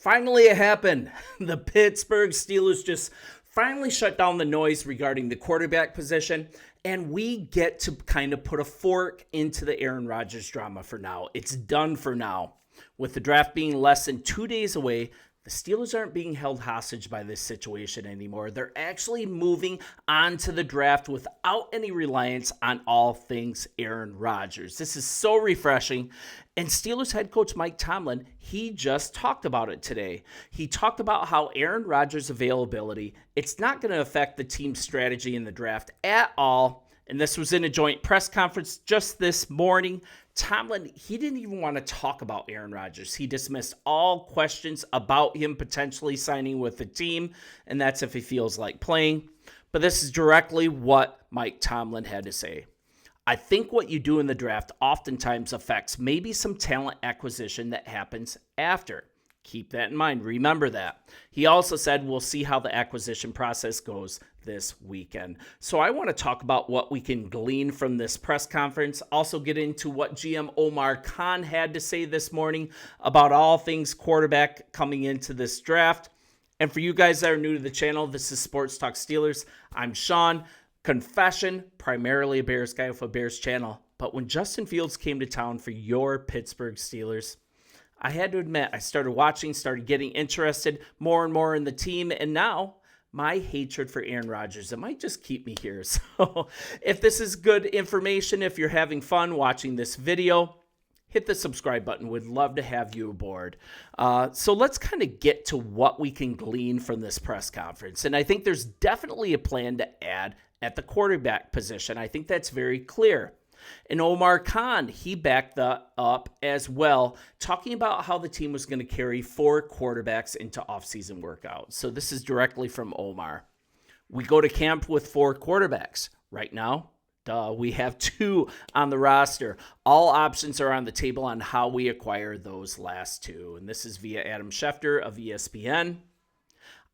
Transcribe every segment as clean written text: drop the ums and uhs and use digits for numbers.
Finally, it happened. The Pittsburgh Steelers just finally shut down the noise regarding the quarterback position, and we get to kind of put a fork into the Aaron Rodgers drama for now. It's done for now. With the draft being less than 2 days away, the Steelers aren't being held hostage by this situation anymore. They're actually moving on to the draft without any reliance on all things Aaron Rodgers. This is so refreshing. And Steelers head coach Mike Tomlin, he just talked about it today. He talked about how Aaron Rodgers' availability, it's not going to affect the team's strategy in the draft at all. And this was in a joint press conference just this morning. Tomlin, he didn't even want to talk about Aaron Rodgers. He dismissed all questions about him potentially signing with the team, and that's if he feels like playing. But this is directly what Mike Tomlin had to say. I think what you do in the draft oftentimes affects maybe some talent acquisition that happens after. Keep that in mind. Remember that. He also said we'll see how the acquisition process goes this weekend. So I want to talk about what we can glean from this press conference. Also get into what GM Omar Khan had to say this morning about all things quarterback coming into this draft. And for you guys that are new to the channel, this is Sports Talk Steelers. I'm Sean. Confession, primarily a Bears guy with a Bears channel. But when Justin Fields came to town for your Pittsburgh Steelers, I had to admit, I started watching, started getting interested more and more in the team, and now my hatred for Aaron Rodgers, it might just keep me here. So if this is good information, if you're having fun watching this video, hit the subscribe button. We'd love to have you aboard. So let's kind of get to what we can glean from this press conference. And I think there's definitely a plan to add at the quarterback position. I think that's very clear. And Omar Khan, he backed that up as well, talking about how the team was going to carry 4 quarterbacks into offseason workouts. So this is directly from Omar. We go to camp with 4 quarterbacks. Right now, we have 2 on the roster. All options are on the table on how we acquire those last 2. And this is via Adam Schefter of ESPN.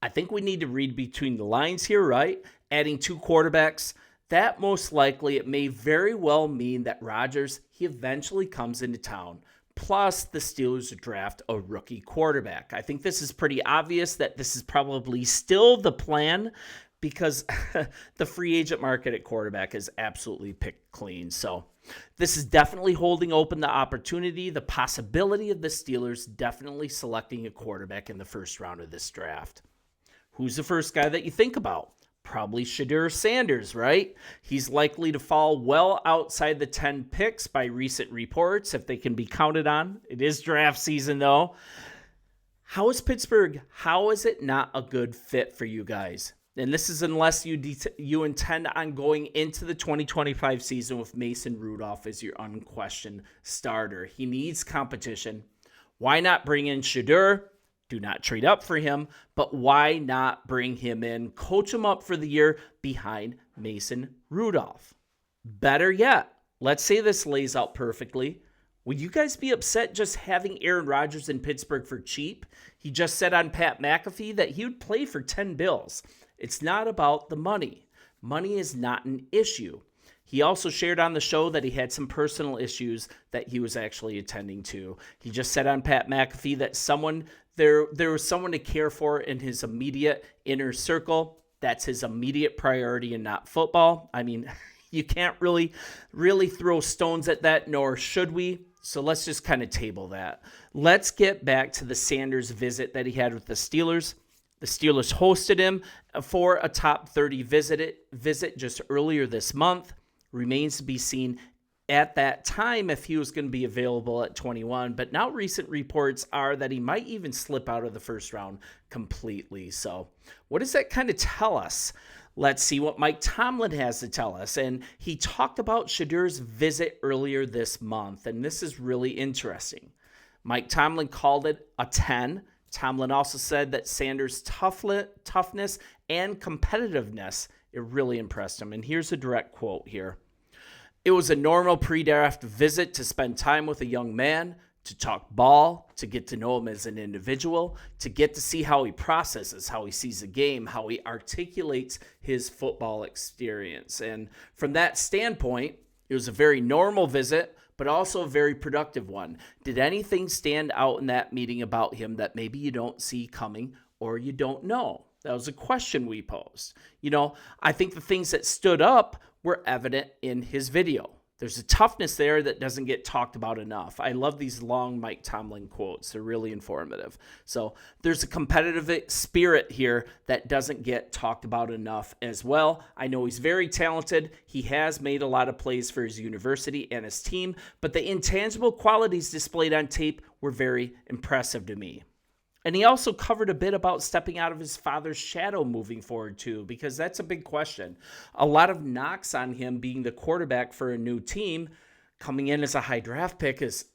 I think we need to read between the lines here, right? Adding 2 quarterbacks. That most likely, it may very well mean that Rodgers, he eventually comes into town. Plus, the Steelers draft a rookie quarterback. I think this is pretty obvious that this is probably still the plan because the free agent market at quarterback is absolutely picked clean. So this is definitely holding open the opportunity, the possibility of the Steelers definitely selecting a quarterback in the first round of this draft. Who's the first guy that you think about? Probably Shadur Sanders, right? He's likely to fall well outside the 10 picks by recent reports, if they can be counted on. It is draft season, though. How is Pittsburgh? How is it not a good fit for you guys? And this is unless you intend on going into the 2025 season with Mason Rudolph as your unquestioned starter. He needs competition. Why not bring in Shadur? Do not trade up for him, but why not bring him in, coach him up for the year behind Mason Rudolph? Better yet, let's say this lays out perfectly. Would you guys be upset just having Aaron Rodgers in Pittsburgh for cheap? He just said on Pat McAfee that he would play for 10 bills. It's not about the money. Money is not an issue. He also shared on the show that he had some personal issues that he was actually attending to. He just said on Pat McAfee that there was someone to care for in his immediate inner circle. That's his immediate priority and not football. I mean, you can't really throw stones at that, nor should we. So let's just kind of table that. Let's get back to the Sanders visit that he had with the Steelers. The Steelers hosted him for a top 30 visit just earlier this month. Remains to be seen at that time if he was going to be available at 21. But now recent reports are that he might even slip out of the first round completely. So what does that kind of tell us? Let's see what Mike Tomlin has to tell us. And he talked about Shadur's visit earlier this month. And this is really interesting. Mike Tomlin called it a 10. Tomlin also said that Sanders' toughness and competitiveness, it really impressed him. And here's a direct quote here. It was a normal pre-draft visit to spend time with a young man, to talk ball, to get to know him as an individual, to get to see how he processes, how he sees the game, how he articulates his football experience. And from that standpoint, it was a very normal visit, but also a very productive one. Did anything stand out in that meeting about him that maybe you don't see coming or you don't know? That was a question we posed. I think the things that stood up were evident in his video. There's a toughness there that doesn't get talked about enough. I love these long Mike Tomlin quotes. They're really informative. So there's a competitive spirit here that doesn't get talked about enough as well. I know he's very talented. He has made a lot of plays for his university and his team, but the intangible qualities displayed on tape were very impressive to me. And he also covered a bit about stepping out of his father's shadow moving forward, too, because that's a big question. A lot of knocks on him being the quarterback for a new team, coming in as a high draft pick, is,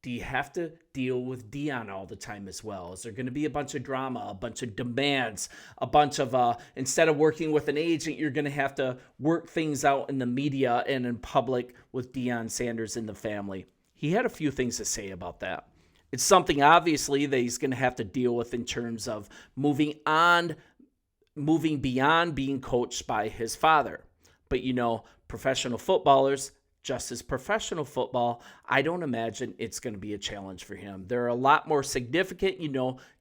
do you have to deal with Dion all the time as well? Is there going to be a bunch of drama, a bunch of demands, a bunch of, instead of working with an agent, you're going to have to work things out in the media and in public with Deion Sanders and the family? He had a few things to say about that. It's something, obviously, that he's going to have to deal with in terms of moving beyond being coached by his father. But, professional footballers, just as professional football, I don't imagine it's going to be a challenge for him. There are a lot more significant,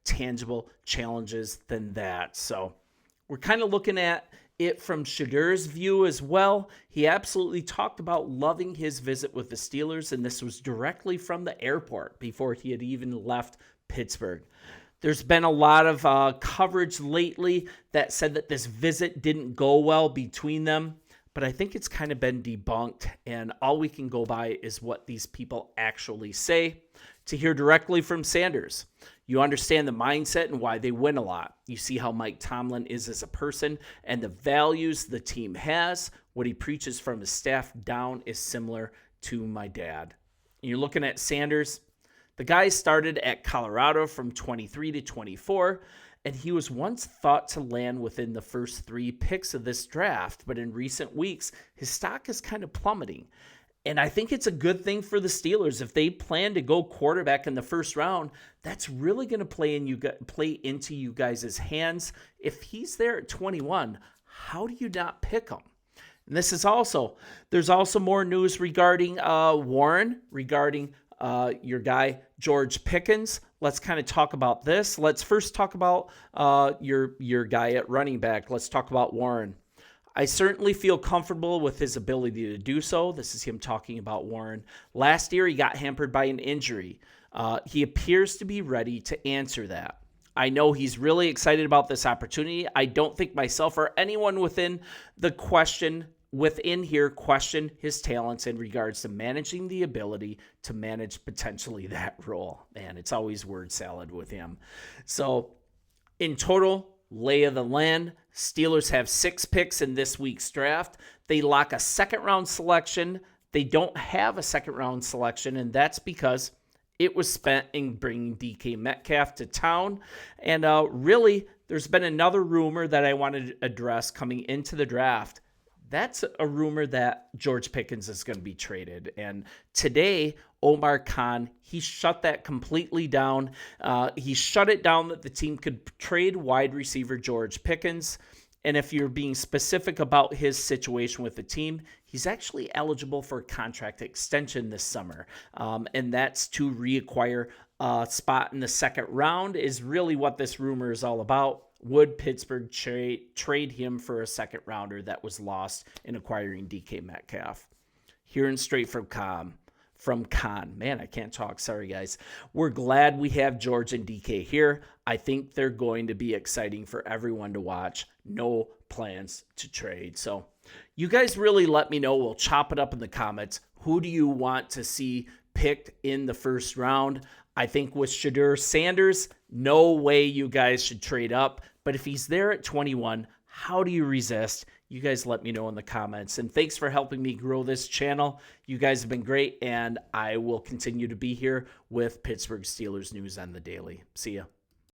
tangible challenges than that. So we're kind of looking at it from Shadur's view as well. He absolutely talked about loving his visit with the Steelers, and this was directly from the airport before he had even left Pittsburgh. There's been a lot of coverage lately that said that this visit didn't go well between them, but I think it's kind of been debunked, and all we can go by is what these people actually say. To hear directly from Sanders, you understand the mindset and why they win a lot. You see how Mike Tomlin is as a person and the values the team has. What he preaches from his staff down is similar to my dad. You're looking at Sanders. The guy started at Colorado from 23 to 24, and he was once thought to land within the first 3 picks of this draft, but in recent weeks, his stock is kind of plummeting. And I think it's a good thing for the Steelers. If they plan to go quarterback in the first round, that's really going to play into you guys' hands. If he's there at 21, how do you not pick him? And there's also more news regarding Warren, regarding your guy, George Pickens. Let's kind of talk about this. Let's first talk about your guy at running back. Let's talk about Warren. I certainly feel comfortable with his ability to do so. This is him talking about Warren. Last year, he got hampered by an injury. He appears to be ready to answer that. I know he's really excited about this opportunity. I don't think myself or anyone within here question his talents in regards to managing the ability to manage potentially that role. Man, it's always word salad with him. So in total, lay of the land, Steelers have 6 picks in this week's draft. They lock a second-round selection. They don't have a second-round selection, and that's because it was spent in bringing DK Metcalf to town. And really, there's been another rumor that I wanted to address coming into the draft. That's a rumor that George Pickens is going to be traded. And today, Omar Khan, he shut that completely down. He shut it down that the team could trade wide receiver George Pickens. And if you're being specific about his situation with the team, he's actually eligible for a contract extension this summer. And that's to reacquire a spot in the second round is really what this rumor is all about. Would Pittsburgh trade him for a second rounder that was lost in acquiring DK Metcalf? Hearing straight from Khan. Man, I can't talk. Sorry, guys. We're glad we have George and DK here. I think they're going to be exciting for everyone to watch. No plans to trade. So you guys really let me know. We'll chop it up in the comments. Who do you want to see picked in the first round? I think with Shadur Sanders, no way you guys should trade up. But if he's there at 21, how do you resist? You guys let me know in the comments. And thanks for helping me grow this channel. You guys have been great, and I will continue to be here with Pittsburgh Steelers News on the Daily. See ya.